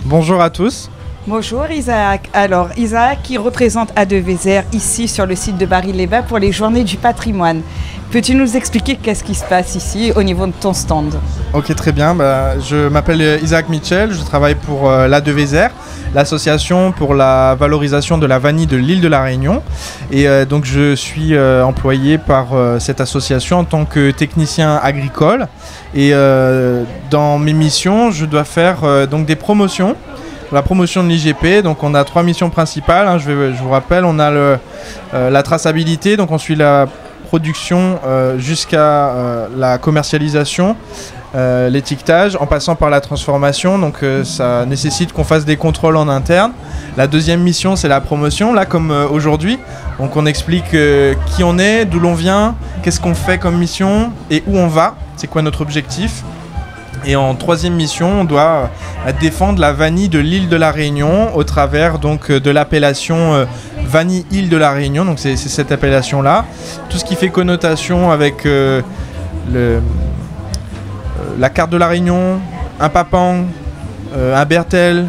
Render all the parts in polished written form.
Bonjour à tous. Bonjour Isaac. Alors Isaac qui représente A2Vézère ici sur le site de Bary-les-Bains pour les Journées du patrimoine. Peux-tu nous expliquer qu'est-ce qui se passe ici au niveau de ton stand? Ok, très bien. Je m'appelle Isaac Mitchell, je travaille pour l'A2Vézère, l'association pour la valorisation de la vanille de l'île de la Réunion. Et donc je suis employé par cette association en tant que technicien agricole. Et dans mes missions, je dois faire donc des promotions. La promotion de l'IGP, donc on a 3 missions principales, hein, je vous rappelle, on a la traçabilité, donc on suit la production jusqu'à la commercialisation, l'étiquetage, en passant par la transformation, donc ça nécessite qu'on fasse des contrôles en interne. La deuxième mission, c'est la promotion, là comme aujourd'hui, donc on explique qui on est, d'où l'on vient, qu'est-ce qu'on fait comme mission et où on va, c'est quoi notre objectif. Et en troisième mission, on doit défendre la vanille de l'île de la Réunion au travers donc, de l'appellation vanille île de la Réunion. Donc c'est cette appellation-là. Tout ce qui fait connotation avec la carte de la Réunion, un papang, un bertel.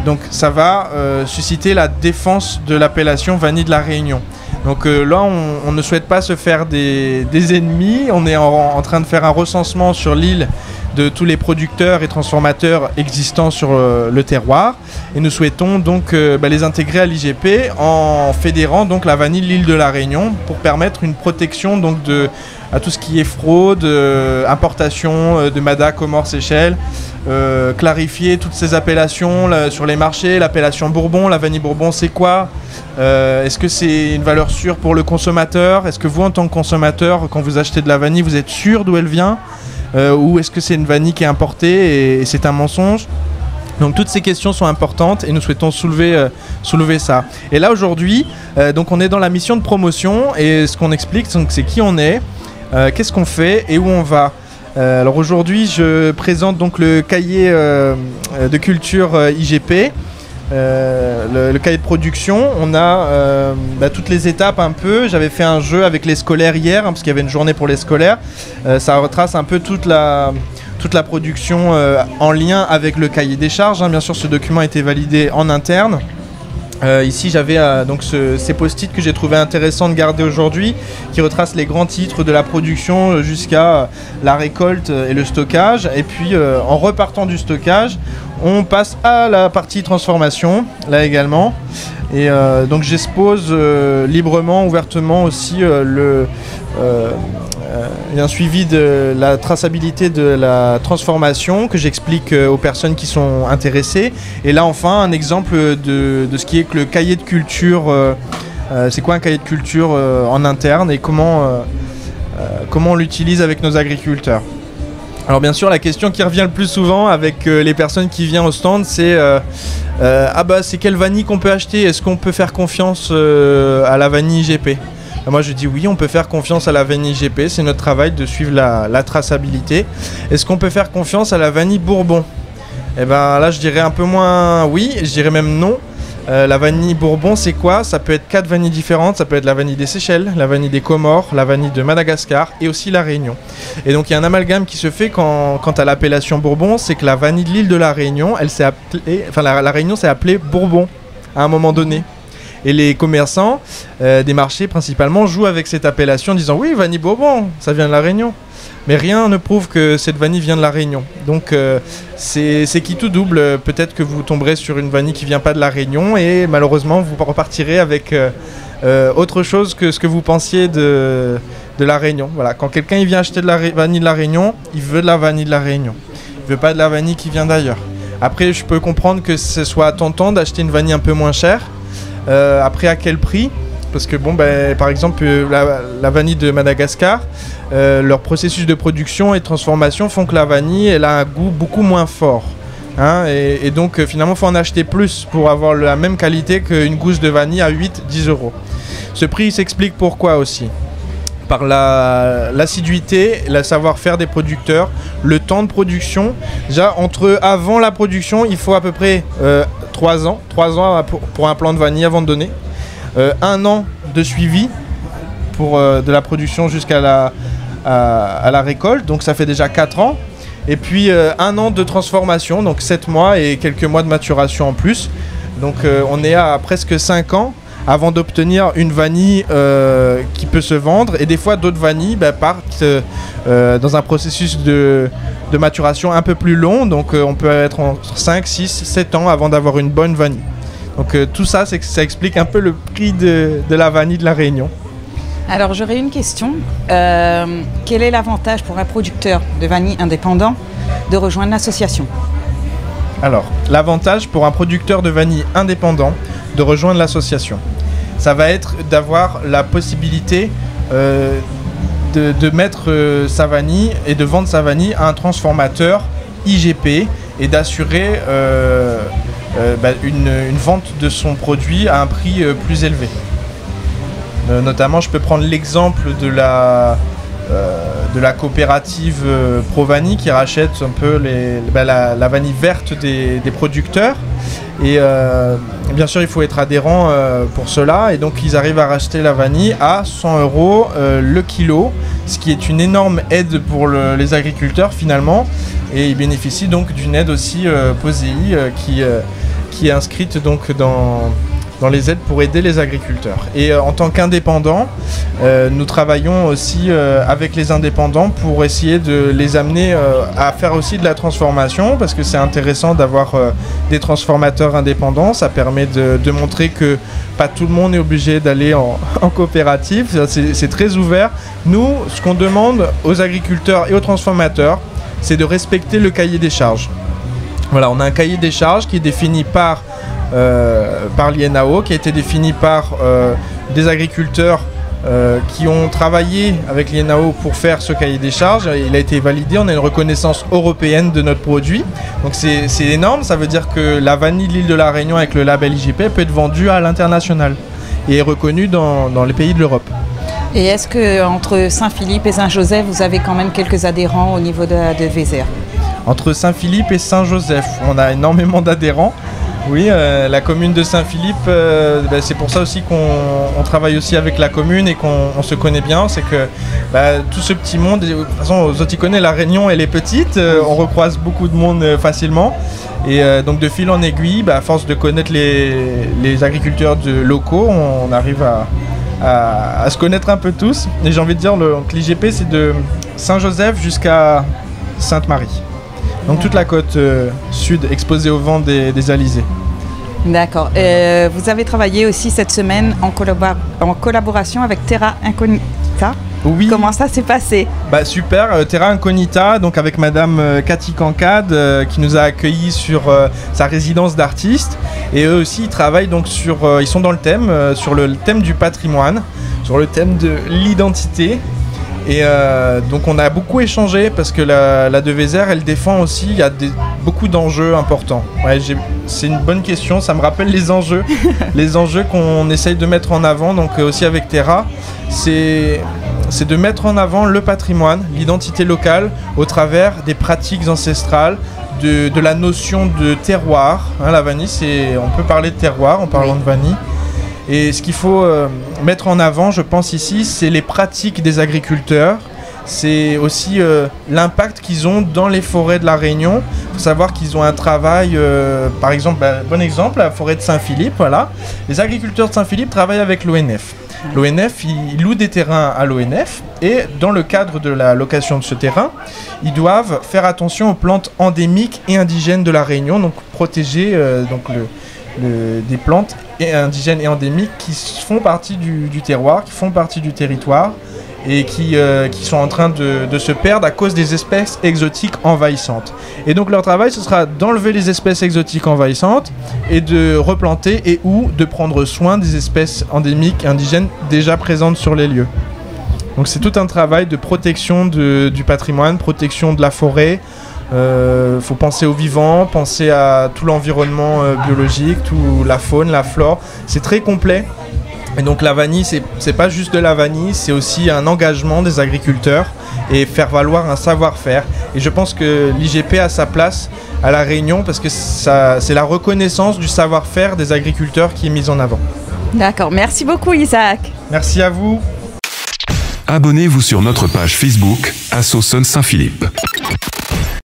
Donc ça va susciter la défense de l'appellation vanille de la Réunion. Donc là, on ne souhaite pas se faire des ennemis. On est en train de faire un recensement sur l'île de tous les producteurs et transformateurs existants sur le terroir. Et nous souhaitons donc les intégrer à l'IGP en fédérant donc la vanille de l'île de la Réunion pour permettre une protection donc, à tout ce qui est fraude, importation de Mada, Comores, Seychelles. Clarifier toutes ces appellations sur les marchés, l'appellation Bourbon, la vanille Bourbon c'est quoi, est-ce que c'est une valeur sûre pour le consommateur, est-ce que vous en tant que consommateur quand vous achetez de la vanille vous êtes sûr d'où elle vient, ou est-ce que c'est une vanille qui est importée et c'est un mensonge. Donc toutes ces questions sont importantes et nous souhaitons soulever ça. Et là aujourd'hui, donc on est dans la mission de promotion et ce qu'on explique c'est qui on est, qu'est-ce qu'on fait et où on va. Alors aujourd'hui, je présente donc le cahier de culture IGP, le cahier de production. On a toutes les étapes un peu. J'avais fait un jeu avec les scolaires hier, parce qu'il y avait une journée pour les scolaires. Ça retrace un peu toute la production en lien avec le cahier des charges. Bien sûr, ce document a été validé en interne. Ici j'avais donc ces post-it que j'ai trouvé intéressant de garder aujourd'hui qui retracent les grands titres de la production jusqu'à la récolte et le stockage et puis en repartant du stockage on passe à la partie transformation là également et donc j'expose librement, ouvertement aussi un suivi de la traçabilité de la transformation que j'explique aux personnes qui sont intéressées. Et là enfin un exemple de ce qui est que le cahier de culture, c'est quoi un cahier de culture en interne et comment on l'utilise avec nos agriculteurs. Alors bien sûr la question qui revient le plus souvent avec les personnes qui viennent au stand c'est c'est quelle vanille qu'on peut acheter, est-ce qu'on peut faire confiance à la vanille IGP? Moi je dis oui, on peut faire confiance à la vanille IGP, c'est notre travail de suivre la traçabilité. Est-ce qu'on peut faire confiance à la vanille Bourbon? Eh bien là je dirais un peu moins oui, je dirais même non. La vanille Bourbon c'est quoi? Ça peut être 4 vanilles différentes, ça peut être la vanille des Seychelles, la vanille des Comores, la vanille de Madagascar et aussi la Réunion. Et donc il y a un amalgame qui se fait quant à l'appellation Bourbon, c'est que la vanille de l'île de la Réunion, elle s'est appelée, la Réunion s'est appelée Bourbon à un moment donné. Et les commerçants des marchés principalement jouent avec cette appellation en disant oui, vanille Bourbon, ça vient de la Réunion. Mais rien ne prouve que cette vanille vient de la Réunion. Donc c'est qui tout double. Peut-être que vous tomberez sur une vanille qui vient pas de la Réunion et malheureusement vous repartirez avec autre chose que ce que vous pensiez de la Réunion. Voilà. Quand quelqu'un vient acheter de la vanille de la Réunion, il veut de la vanille de la Réunion. Il veut pas de la vanille qui vient d'ailleurs. Après je peux comprendre que ce soit tentant d'acheter une vanille un peu moins chère. Après à quel prix? Parce que par exemple la vanille de Madagascar, leur processus de production et de transformation font que la vanille elle a un goût beaucoup moins fort. Et donc finalement il faut en acheter plus pour avoir la même qualité qu'une gousse de vanille à 8-10 €. Ce prix s'explique pourquoi aussi. Par l'assiduité, le savoir-faire des producteurs, le temps de production. Déjà, avant la production, il faut à peu près 3 ans pour un plant de vanille avant de donner. 1 an de suivi pour de la production jusqu'à la récolte, donc ça fait déjà 4 ans. Et puis 1 an de transformation, donc 7 mois et quelques mois de maturation en plus. Donc on est à presque 5 ans avant d'obtenir une vanille qui peut se vendre. Et des fois d'autres vanilles partent dans un processus de maturation un peu plus long. Donc on peut être entre 5, 6, 7 ans avant d'avoir une bonne vanille. Donc tout ça, ça explique un peu le prix de la vanille de la Réunion. Alors j'aurais une question. Quel est l'avantage pour un producteur de vanille indépendant de rejoindre l'association ? Alors, l'avantage pour un producteur de vanille indépendant de rejoindre l'association, ça va être d'avoir la possibilité de mettre sa vanille et de vendre sa vanille à un transformateur IGP et d'assurer une vente de son produit à un prix plus élevé. Notamment, je peux prendre l'exemple de la coopérative Provani qui rachète un peu la vanille verte des producteurs. Et bien sûr, il faut être adhérent pour cela. Et donc, ils arrivent à racheter la vanille à 100 € le kilo, ce qui est une énorme aide pour les agriculteurs finalement. Et ils bénéficient donc d'une aide aussi POSEI qui est inscrite donc dans les aides pour aider les agriculteurs. Et en tant qu'indépendants, nous travaillons aussi avec les indépendants pour essayer de les amener à faire aussi de la transformation, parce que c'est intéressant d'avoir des transformateurs indépendants. Ça permet de montrer que pas tout le monde est obligé d'aller en coopérative. C'est très ouvert. Nous, ce qu'on demande aux agriculteurs et aux transformateurs, c'est de respecter le cahier des charges. Voilà, on a un cahier des charges qui est défini par l'INAO, qui a été défini par des agriculteurs qui ont travaillé avec l'INAO pour faire ce cahier des charges. Il a été validé, on a une reconnaissance européenne de notre produit. Donc c'est énorme, ça veut dire que la vanille de l'île de la Réunion avec le label IGP peut être vendue à l'international et est reconnue dans les pays de l'Europe. Et est-ce qu'entre Saint-Philippe et Saint-Joseph, vous avez quand même quelques adhérents au niveau de Vézère ? Entre Saint-Philippe et Saint-Joseph, on a énormément d'adhérents. Oui, la commune de Saint-Philippe, c'est pour ça aussi qu'on travaille aussi avec la commune et qu'on se connaît bien. C'est que tout ce petit monde, de toute façon, Zoticone, la Réunion, elle est petite, on recroise beaucoup de monde facilement. Et donc de fil en aiguille, à force de connaître les agriculteurs locaux, on arrive à se connaître un peu tous. Et j'ai envie de dire, l'IGP, c'est de Saint-Joseph jusqu'à Sainte-Marie. Donc toute la côte sud exposée au vent des alizés. D'accord. Vous avez travaillé aussi cette semaine en collaboration avec Terra Incognita. Oui. Comment ça s'est passé ? Super, Terra Incognita, donc avec Madame Cathy Cancade qui nous a accueillis sur sa résidence d'artiste. Et eux aussi ils travaillent donc ils sont dans le thème, sur le thème du patrimoine, sur le thème de l'identité. Et donc on a beaucoup échangé parce que la de Vézère, elle défend aussi, il y a beaucoup d'enjeux importants. Ouais, c'est une bonne question, ça me rappelle les enjeux qu'on essaye de mettre en avant, donc aussi avec Terra, c'est de mettre en avant le patrimoine, l'identité locale au travers des pratiques ancestrales, de la notion de terroir. La vanille, on peut parler de terroir en parlant de vanille. Et ce qu'il faut mettre en avant, je pense ici, c'est les pratiques des agriculteurs. C'est aussi l'impact qu'ils ont dans les forêts de la Réunion. Il faut savoir qu'ils ont un travail, par exemple, bon exemple, la forêt de Saint-Philippe, voilà. Les agriculteurs de Saint-Philippe travaillent avec l'ONF. L'ONF, ils louent des terrains à l'ONF et dans le cadre de la location de ce terrain, ils doivent faire attention aux plantes endémiques et indigènes de la Réunion, donc protéger des plantes indigènes et endémiques qui font partie du terroir, qui font partie du territoire et qui sont en train de se perdre à cause des espèces exotiques envahissantes. Et donc leur travail, ce sera d'enlever les espèces exotiques envahissantes et de replanter et ou de prendre soin des espèces endémiques indigènes déjà présentes sur les lieux. Donc c'est tout un travail de protection du patrimoine, protection de la forêt. Faut penser aux vivants, penser à tout l'environnement biologique, toute la faune, la flore. C'est très complet. Et donc la vanille, c'est pas juste de la vanille, c'est aussi un engagement des agriculteurs et faire valoir un savoir-faire. Et je pense que l'IGP a sa place à La Réunion parce que c'est la reconnaissance du savoir-faire des agriculteurs qui est mise en avant. D'accord, merci beaucoup Isaac. Merci à vous. Abonnez-vous sur notre page Facebook Assauson Saint-Philippe.